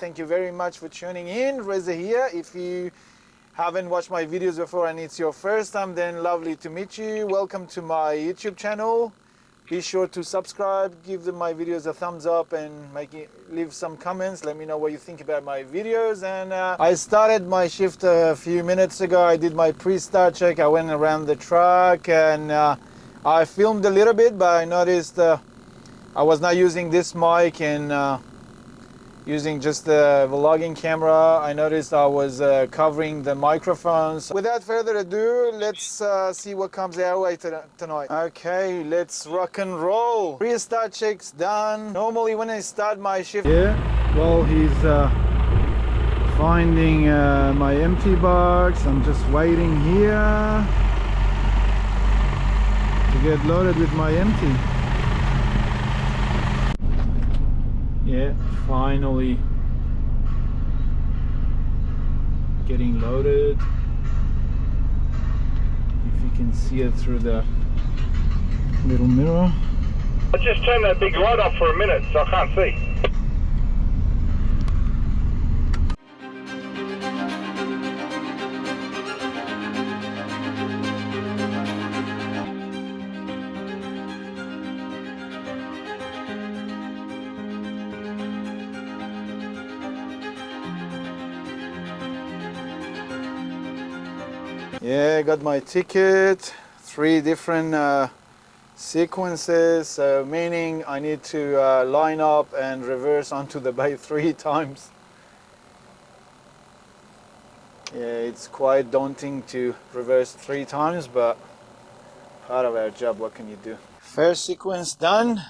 Thank you very much for tuning in. Reza here. If you haven't watched my videos before and it's your first time, then lovely to meet you. Welcome to my YouTube channel. Be sure to subscribe, give my videos a thumbs up, and leave some comments. Let me know what you think about my videos. And I started my shift a few minutes ago. I did my pre-start check. I went around the truck and I filmed a little bit, but I noticed I was not using this mic and using just the vlogging camera. I noticed I was covering the microphones. Without further ado, let's see what comes our way tonight. Okay, let's rock and roll. Pre-start check's done. Normally when I start my shift... Yeah, well, he's finding my empty box. I'm just waiting here to get loaded with my empty. Yeah, finally getting loaded. If you can see it through the little mirror. I just turned that big light off for a minute, so I can't see. Yeah, got my ticket, 3 different sequences, so meaning I need to line up and reverse onto the bay 3 times. Yeah, it's quite daunting to reverse 3 times, but part of our job, what can you do? First sequence done.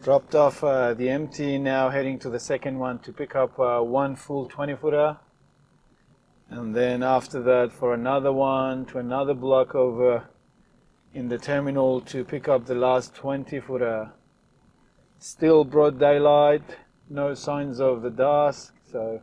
Dropped off the empty, now heading to the second one to pick up one full 20-footer. And then after that for another one to another block over in the terminal to pick up the last 20-footer. Still broad daylight, no signs of the dusk, so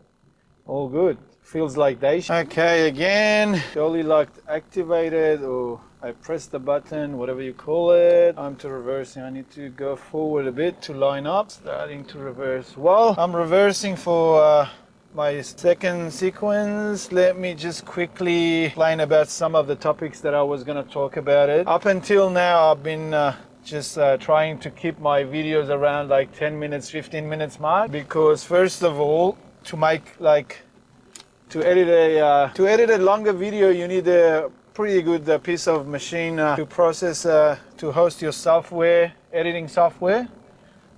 all good. Feels like day shift. Okay, again, dolly locked activated, or I pressed the button, whatever you call it. I'm to reversing. I need to go forward a bit to line up. Starting to reverse. Well, I'm reversing for my second sequence. Let me just quickly explain about some of the topics that I was going to talk about it. Up until now, I've been just trying to keep my videos around like 10 minutes, 15 minutes mark, because first of all, to edit a longer video, you need a pretty good piece of machine to process, to host your software, editing software,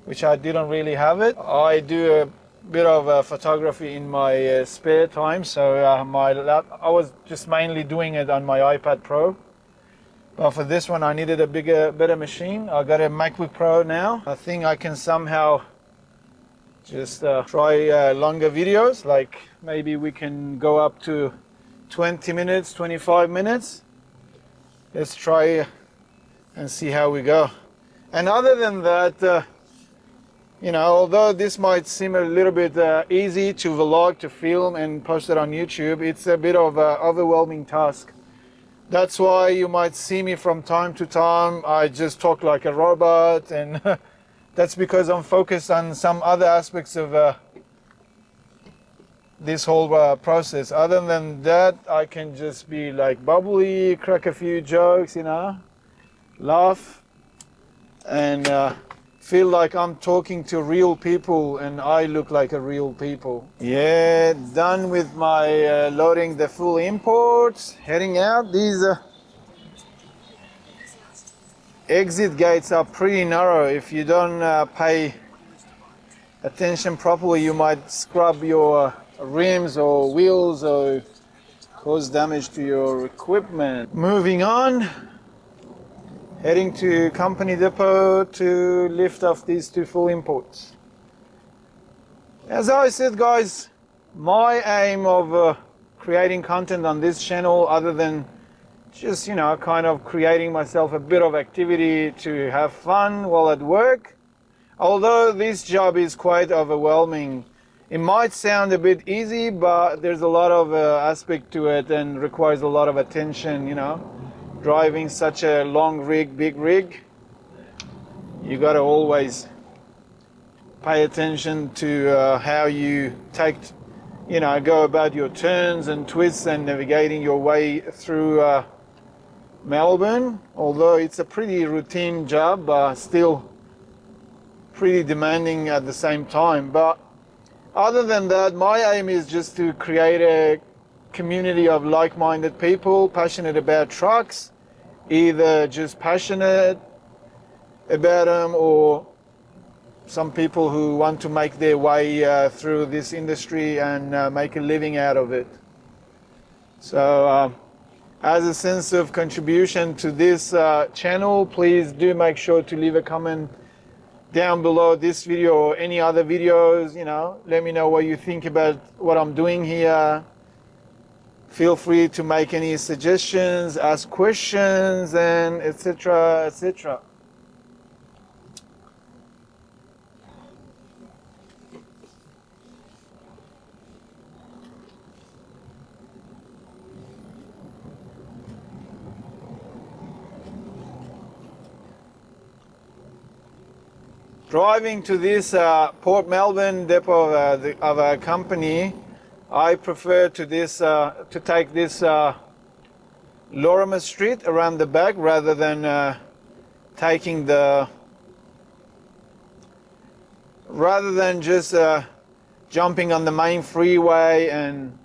which I didn't really have it. I do a bit of photography in my spare time, so I was just mainly doing it on my iPad Pro. But for this one I needed a better machine. I got a MacBook Pro now. I think I can somehow just try longer videos, like maybe we can go up to 20 minutes, 25 minutes. Let's try and see how we go. And other than that, you know, although this might seem a little bit easy to vlog, to film and post it on YouTube, it's a bit of an overwhelming task. That's why you might see me from time to time, I just talk like a robot, and that's because I'm focused on some other aspects of this whole process. Other than that, I can just be like bubbly, crack a few jokes, you know, laugh, and feel like I'm talking to real people and I look like a real people. Yeah, done with my loading the full imports, heading out. These exit gates are pretty narrow. If you don't pay attention properly, you might scrub your rims or wheels or cause damage to your equipment. Moving on. Heading to company depot to lift off these 2 full imports. As I said, guys, my aim of creating content on this channel, other than just, you know, kind of creating myself a bit of activity to have fun while at work, although this job is quite overwhelming. It might sound a bit easy, but there's a lot of aspect to it and requires a lot of attention, you know. Driving such a long rig, big rig, you got to always pay attention to how you go about your turns and twists and navigating your way through Melbourne. Although it's a pretty routine job, still pretty demanding at the same time. But other than that, my aim is just to create a community of like-minded people passionate about trucks, either just passionate about them or some people who want to make their way through this industry and make a living out of it. So as a sense of contribution to this channel, please do make sure to leave a comment down below this video or any other videos. Let me know what you think about what I'm doing here. Feel free to make any suggestions, ask questions, and etc, etc. Driving to this Port Melbourne depot of our company, I prefer to take this Lorimer Street around the back rather than taking just jumping on the main freeway, and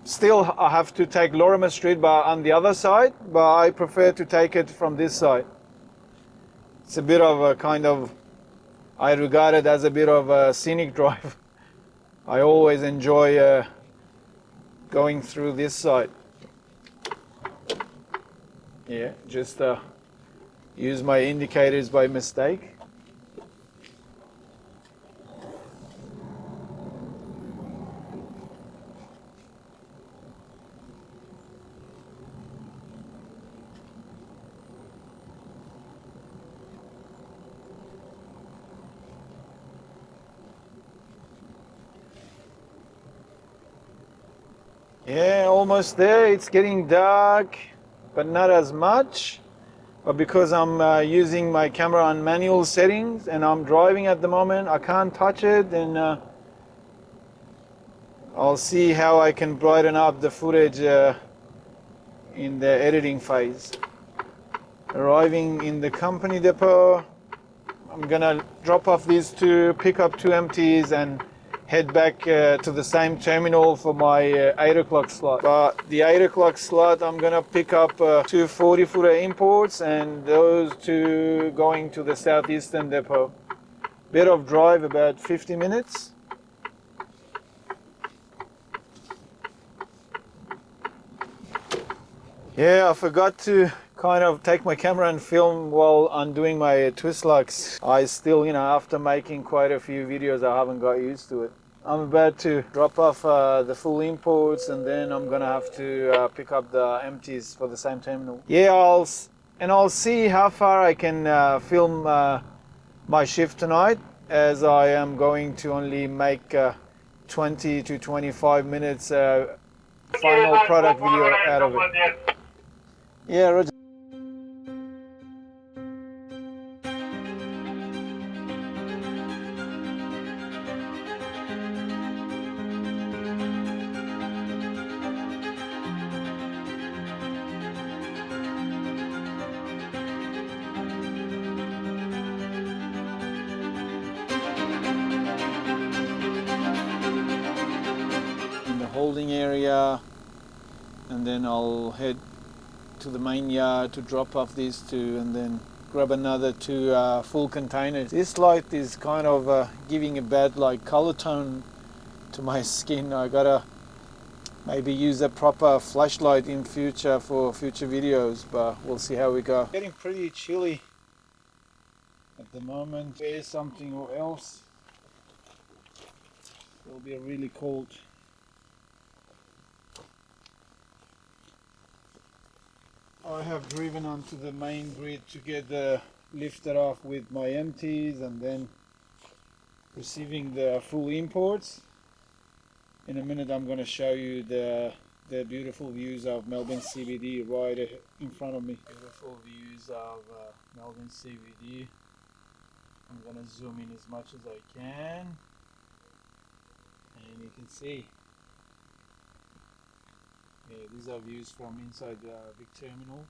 still I have to take Lorimer Street but on the other side, but I prefer to take it from this side. It's a bit of a I regard it as a bit of a scenic drive. I always enjoy going through this side. Yeah, just use my indicators by mistake. Yeah, almost there. It's getting dark, but not as much. But because I'm using my camera on manual settings and I'm driving at the moment, I can't touch it, and I'll see how I can brighten up the footage in the editing phase. Arriving in the company depot, I'm gonna drop off these two, pick up two empties, and head back to the same terminal for my 8 o'clock slot. But the 8 o'clock slot, I'm gonna pick up two 40-footer imports, and those two going to the southeastern depot. Bit of drive, about 50 minutes. Yeah, I forgot to kind of take my camera and film while undoing my twist locks. I still, after making quite a few videos, I haven't got used to it. I'm about to drop off the full imports, and then I'm gonna have to pick up the empties for the same terminal. Yeah, I'll see how far I can film my shift tonight, as I am going to only make 20 to 25 minutes final product video out of it. Yeah, Roger. In the holding area, and then I'll head to the main yard to drop off these two, and then grab another two full containers. This light is kind of giving a bad color tone to my skin. I gotta maybe use a proper flashlight in future for future videos, but we'll see how we go. Getting pretty chilly at the moment. Wear something or else it'll be really cold. I have driven onto the main grid to get lifted off with my empties, and then receiving the full imports. In a minute I'm going to show you the beautiful views of Melbourne CBD right in front of me. Beautiful views of Melbourne CBD. I'm gonna zoom in as much as I can, and you can see, yeah, these are views from inside the Vic terminal.